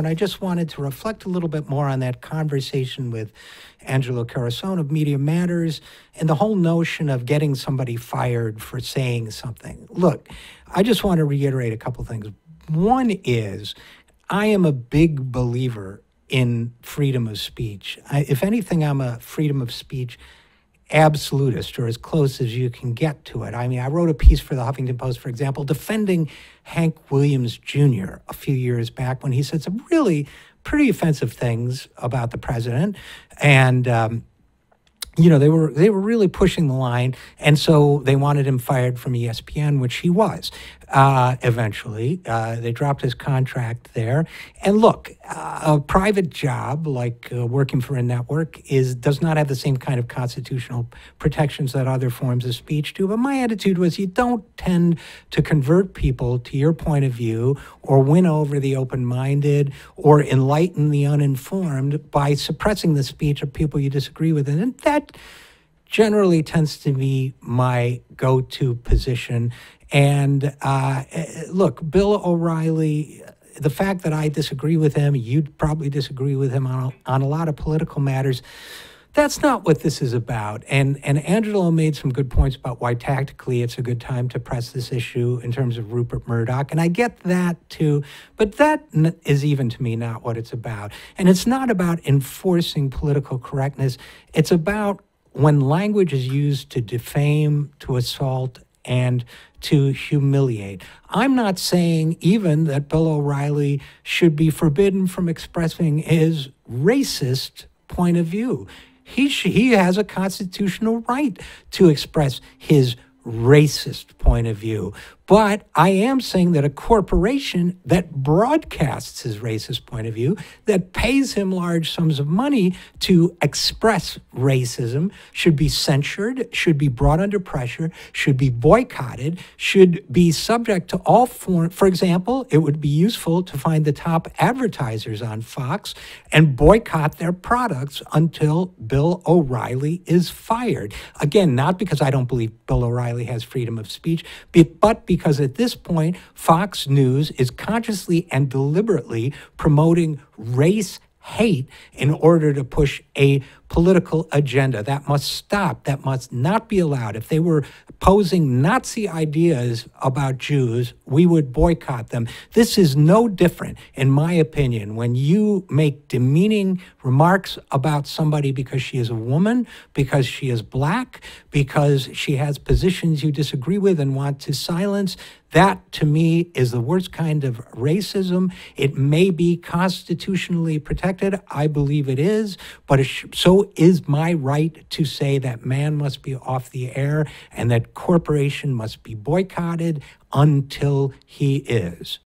and I just wanted to reflect a little bit more on that conversation with Angelo Carusone of Media Matters and the whole notion of getting somebody fired for saying something. Look, I just want to reiterate a couple things. One is I am a big believer in freedom of speech. If anything, I'm a freedom of speech absolutist, or as close as you can get to it. I mean, I wrote a piece for the Huffington Post, for example, defending Hank Williams Jr. a few years back when he said some really pretty offensive things about the president. And, they were really pushing the line, and so they wanted him fired from ESPN, which he was. Eventually, they dropped his contract there. And look, a private job like working for a network does not have the same kind of constitutional protections that other forms of speech do. But my attitude was you don't tend to convert people to your point of view or win over the open-minded or enlighten the uninformed by suppressing the speech of people you disagree with. And that generally tends to be my go-to position. And look, Bill O'Reilly, the fact that I disagree with him, you'd probably disagree with him on a lot of political matters, that's not what this is about. And Angelo made some good points about why tactically it's a good time to press this issue in terms of Rupert Murdoch. And I get that too, but that is even to me not what it's about. And it's not about enforcing political correctness. It's about when language is used to defame, to assault, and to humiliate. I'm not saying even that Bill O'Reilly should be forbidden from expressing his racist point of view. He has a constitutional right to express his racist point of view. But I am saying that a corporation that broadcasts his racist point of view, that pays him large sums of money to express racism, should be censured, should be brought under pressure, should be boycotted, should be subject to all forms. For example, it would be useful to find the top advertisers on Fox and boycott their products until Bill O'Reilly is fired. Again, not because I don't believe Bill O'Reilly has freedom of speech, but because at this point, Fox News is consciously and deliberately promoting race hate in order to push a political agenda. That must stop. That must not be allowed. If they were posing Nazi ideas about Jews, we would boycott them. This is no different, in my opinion, when you make demeaning remarks about somebody because she is a woman, because she is black, because she has positions you disagree with and want to silence. That, to me, is the worst kind of racism. It may be constitutionally protected. I believe it is. But so is my right to say that man must be off the air and that corporation must be boycotted until he is.